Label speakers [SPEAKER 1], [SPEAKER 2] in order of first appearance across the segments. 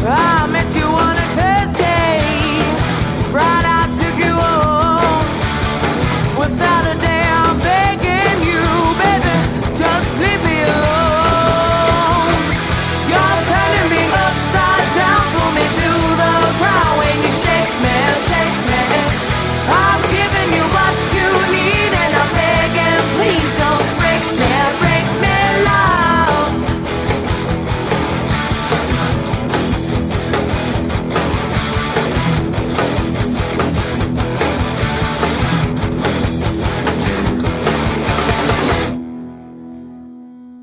[SPEAKER 1] I met you on a Thursday, Friday I took you home. Well, Saturday I'm begging you, baby, just leave me alone. You're turning me upside down, pull me to the ground when you shake me, shake me. I'm giving you what you need and I'm begging, please don't break me, love.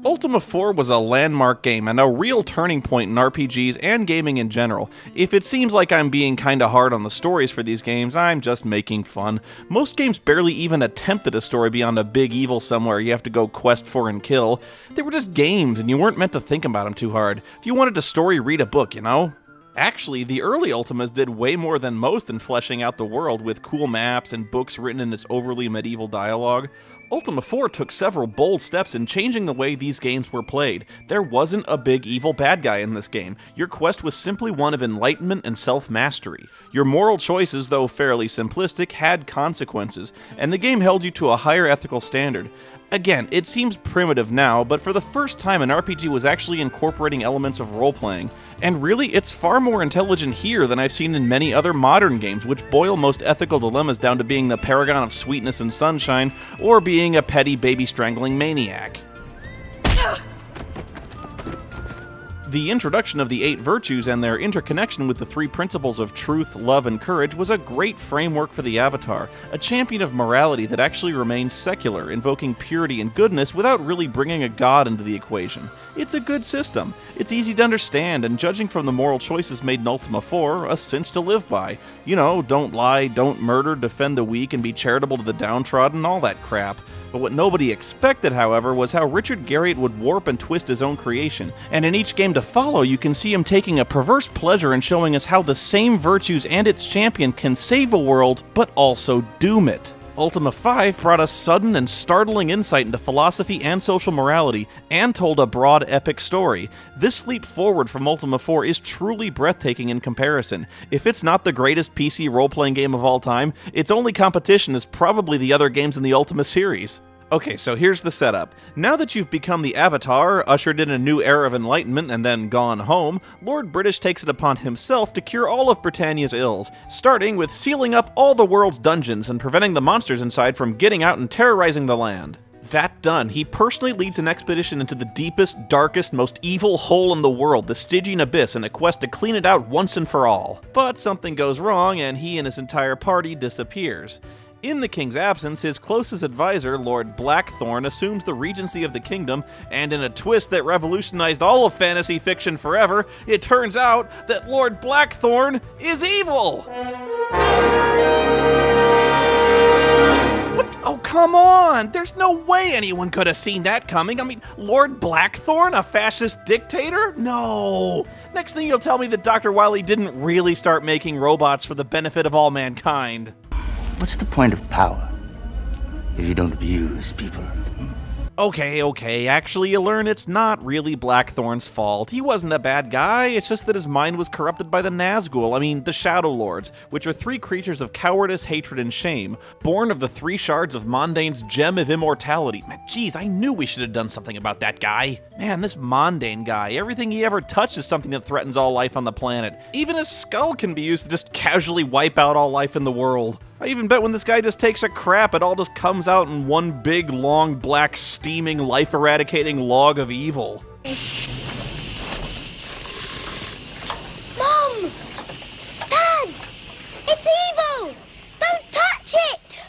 [SPEAKER 2] Ultima 4 was a landmark game and a real turning point in RPGs and gaming in general. If it seems like I'm being kinda hard on the stories for these games, I'm just making fun. Most games barely even attempted a story beyond a big evil somewhere you have to go quest for and kill. They were just games and you weren't meant to think about them too hard. If you wanted a story, read a book, you know? Actually, the early Ultimas did way more than most in fleshing out the world with cool maps and books written in its overly medieval dialogue. Ultima 4 took several bold steps in changing the way these games were played. There wasn't a big evil bad guy in this game. Your quest was simply one of enlightenment and self-mastery. Your moral choices, though fairly simplistic, had consequences, and the game held you to a higher ethical standard. Again, it seems primitive now, but for the first time an RPG was actually incorporating elements of role-playing. And really, it's far more intelligent here than I've seen in many other modern games, which boil most ethical dilemmas down to being the paragon of sweetness and sunshine, or being a petty baby-strangling maniac. The introduction of the 8 virtues and their interconnection with the 3 principles of truth, love, and courage was a great framework for the Avatar, a champion of morality that actually remains secular, invoking purity and goodness without really bringing a god into the equation. It's a good system, it's easy to understand, and judging from the moral choices made in Ultima 4, a cinch to live by. You know, don't lie, don't murder, defend the weak, and be charitable to the downtrodden, all that crap. But what nobody expected, however, was how Richard Garriott would warp and twist his own creation, and in each game to follow, you can see him taking a perverse pleasure in showing us how the same virtues and its champion can save a world, but also doom it. Ultima 5 brought us sudden and startling insight into philosophy and social morality, and told a broad, epic story. This leap forward from Ultima 4 is truly breathtaking in comparison. If it's not the greatest PC role-playing game of all time, its only competition is probably the other games in the Ultima series. Okay, so here's the setup. Now that you've become the Avatar, ushered in a new era of enlightenment, and then gone home, Lord British takes it upon himself to cure all of Britannia's ills, starting with sealing up all the world's dungeons and preventing the monsters inside from getting out and terrorizing the land. That done, he personally leads an expedition into the deepest, darkest, most evil hole in the world, the Stygian Abyss, in a quest to clean it out once and for all. But something goes wrong, and he and his entire party disappears. In the king's absence, his closest advisor, Lord Blackthorn, assumes the regency of the kingdom, and in a twist that revolutionized all of fantasy fiction forever, it turns out that Lord Blackthorn is evil! What? Oh, come on! There's no way anyone could have seen that coming. I mean, Lord Blackthorn, a fascist dictator? No! Next thing you'll tell me that Dr. Wily didn't really start making robots for the benefit of all mankind.
[SPEAKER 3] What's the point of power if you don't abuse people?
[SPEAKER 2] Okay, actually you learn it's not really Blackthorn's fault. He wasn't a bad guy, it's just that his mind was corrupted by the Nazgul, the Shadow Lords, which are 3 creatures of cowardice, hatred, and shame, born of the 3 shards of Mondane's Gem of Immortality. Man, geez, I knew we should have done something about that guy. Man, this Mondane guy, everything he ever touched is something that threatens all life on the planet. Even his skull can be used to just casually wipe out all life in the world. I even bet when this guy just takes a crap, it all just comes out in one big, long, black, steaming, life-eradicating log of evil.
[SPEAKER 4] Mom! Dad! It's evil! Don't touch it!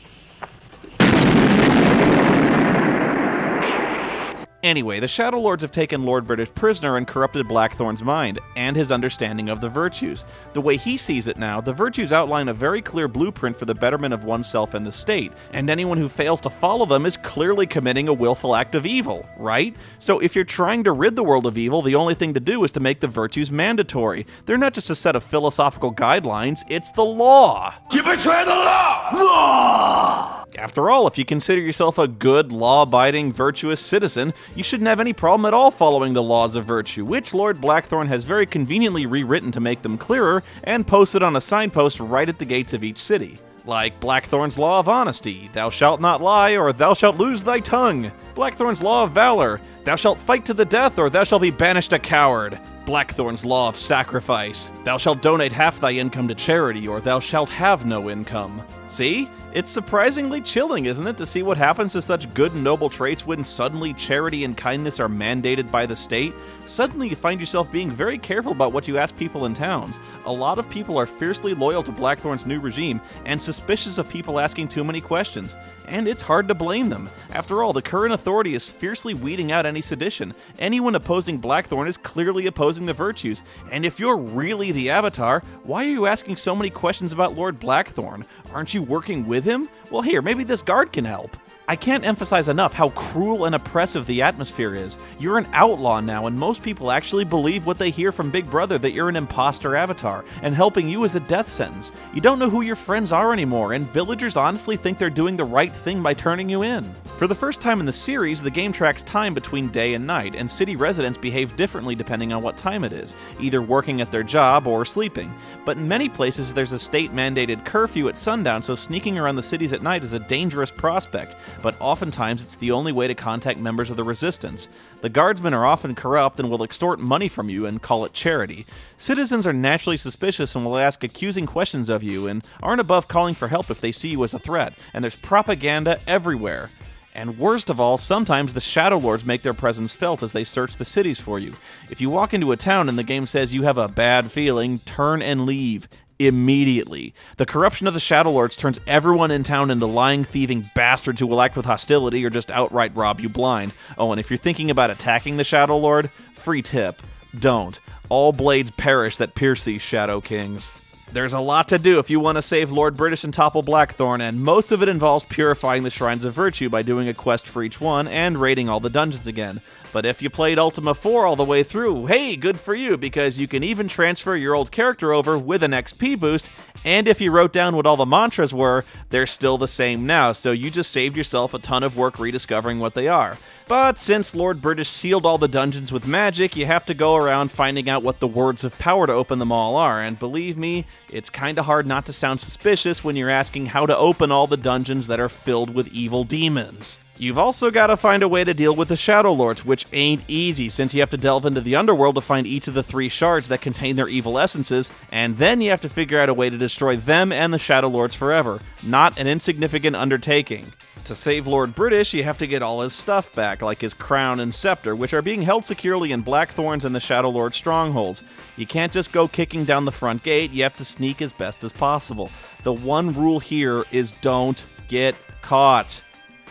[SPEAKER 2] Anyway, the Shadow Lords have taken Lord British prisoner and corrupted Blackthorn's mind, and his understanding of the virtues. The way he sees it now, the virtues outline a very clear blueprint for the betterment of oneself and the state, and anyone who fails to follow them is clearly committing a willful act of evil, right? So if you're trying to rid the world of evil, the only thing to do is to make the virtues mandatory. They're not just a set of philosophical guidelines, it's the law!
[SPEAKER 5] You betray the law! Law!
[SPEAKER 2] After all, if you consider yourself a good, law-abiding, virtuous citizen, you shouldn't have any problem at all following the laws of virtue, which Lord Blackthorn has very conveniently rewritten to make them clearer and posted on a signpost right at the gates of each city. Like Blackthorn's Law of Honesty, thou shalt not lie, or thou shalt lose thy tongue. Blackthorn's Law of Valor, thou shalt fight to the death, or thou shalt be banished a coward. Blackthorn's Law of Sacrifice, thou shalt donate half thy income to charity, or thou shalt have no income. See? It's surprisingly chilling, isn't it, to see what happens to such good and noble traits when suddenly charity and kindness are mandated by the state? Suddenly you find yourself being very careful about what you ask people in towns. A lot of people are fiercely loyal to Blackthorn's new regime and suspicious of people asking too many questions. And it's hard to blame them. After all, the current authority is fiercely weeding out any sedition. Anyone opposing Blackthorn is clearly opposing the virtues. And if you're really the Avatar, why are you asking so many questions about Lord Blackthorn? Aren't you working with him? Well, here, maybe this guard can help. I can't emphasize enough how cruel and oppressive the atmosphere is. You're an outlaw now, and most people actually believe what they hear from Big Brother, that you're an imposter avatar, and helping you is a death sentence. You don't know who your friends are anymore, and villagers honestly think they're doing the right thing by turning you in. For the first time in the series, the game tracks time between day and night, and city residents behave differently depending on what time it is, either working at their job or sleeping. But in many places, there's a state-mandated curfew at sundown, so sneaking around the cities at night is a dangerous prospect. But oftentimes it's the only way to contact members of the resistance. The guardsmen are often corrupt and will extort money from you and call it charity. Citizens are naturally suspicious and will ask accusing questions of you and aren't above calling for help if they see you as a threat, and there's propaganda everywhere. And worst of all, sometimes the Shadow Lords make their presence felt as they search the cities for you. If you walk into a town and the game says you have a bad feeling, turn and leave. Immediately. The corruption of the Shadow Lords turns everyone in town into lying, thieving bastards who will act with hostility or just outright rob you blind. Oh, and if you're thinking about attacking the Shadow Lord, free tip, don't. All blades perish that pierce these Shadow Kings. There's a lot to do if you want to save Lord British and topple Blackthorn, and most of it involves purifying the Shrines of Virtue by doing a quest for each one and raiding all the dungeons again. But if you played Ultima 4 all the way through, hey, good for you, because you can even transfer your old character over with an XP boost, and if you wrote down what all the mantras were, they're still the same now, so you just saved yourself a ton of work rediscovering what they are. But since Lord British sealed all the dungeons with magic, you have to go around finding out what the words of power to open them all are, and believe me, it's kinda hard not to sound suspicious when you're asking how to open all the dungeons that are filled with evil demons. You've also got to find a way to deal with the Shadow Lords, which ain't easy since you have to delve into the underworld to find each of the 3 shards that contain their evil essences, and then you have to figure out a way to destroy them and the Shadow Lords forever. Not an insignificant undertaking. To save Lord British, you have to get all his stuff back, like his crown and scepter, which are being held securely in Blackthorn's and the Shadow Lord's strongholds. You can't just go kicking down the front gate, you have to sneak as best as possible. The one rule here is don't get caught.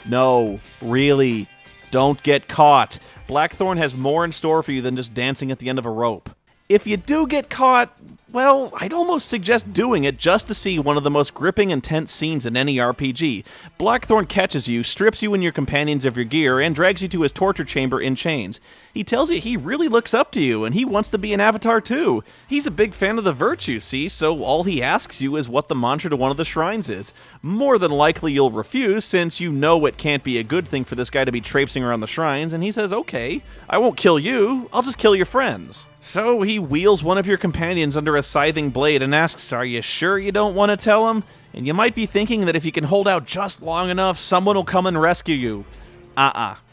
[SPEAKER 2] No, really, don't get caught. Blackthorn has more in store for you than just dancing at the end of a rope. If you do get caught, well, I'd almost suggest doing it just to see one of the most gripping and tense scenes in any RPG. Blackthorn catches you, strips you and your companions of your gear, and drags you to his torture chamber in chains. He tells you he really looks up to you, and he wants to be an avatar too. He's a big fan of the virtue, see, so all he asks you is what the mantra to one of the shrines is. More than likely you'll refuse, since you know it can't be a good thing for this guy to be traipsing around the shrines, and he says, okay, I won't kill you, I'll just kill your friends. So he wheels one of your companions under a scything blade and asks, are you sure you don't want to tell him? And you might be thinking that if you can hold out just long enough, someone will come and rescue you.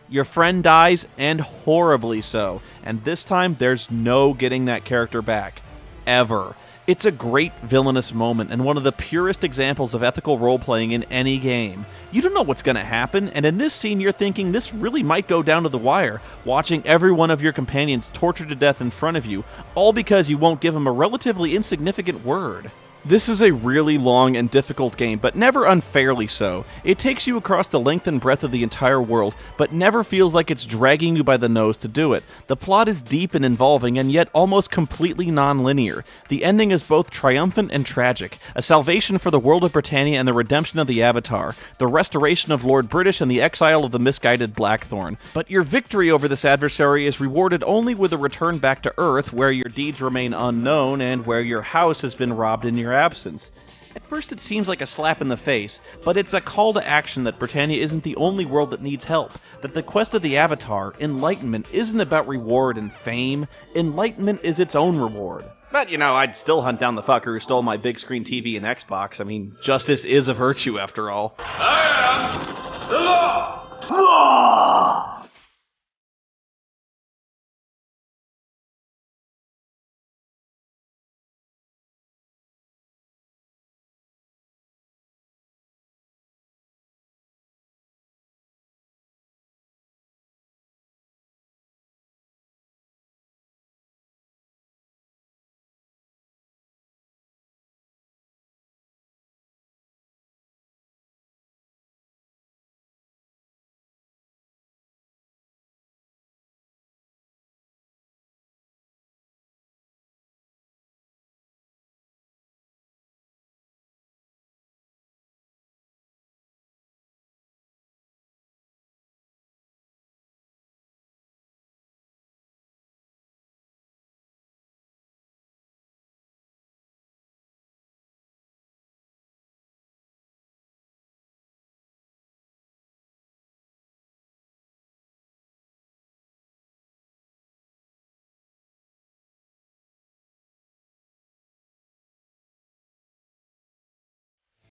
[SPEAKER 2] Your friend dies, and horribly so. And this time, there's no getting that character back. Ever. It's a great villainous moment, and one of the purest examples of ethical role-playing in any game. You don't know what's going to happen, and in this scene you're thinking this really might go down to the wire, watching every one of your companions tortured to death in front of you, all because you won't give them a relatively insignificant word. This is a really long and difficult game, but never unfairly so. It takes you across the length and breadth of the entire world, but never feels like it's dragging you by the nose to do it. The plot is deep and involving, and yet almost completely non-linear. The ending is both triumphant and tragic, a salvation for the world of Britannia and the redemption of the Avatar, the restoration of Lord British and the exile of the misguided Blackthorn. But your victory over this adversary is rewarded only with a return back to Earth, where your deeds remain unknown and where your house has been robbed in your absence. At first it seems like a slap in the face, but it's a call to action that Britannia isn't the only world that needs help, that the quest of the Avatar, enlightenment, isn't about reward and fame. Enlightenment is its own reward. But, I'd still hunt down the fucker who stole my big screen TV and Xbox. I mean, justice is a virtue after all.
[SPEAKER 5] I am the law!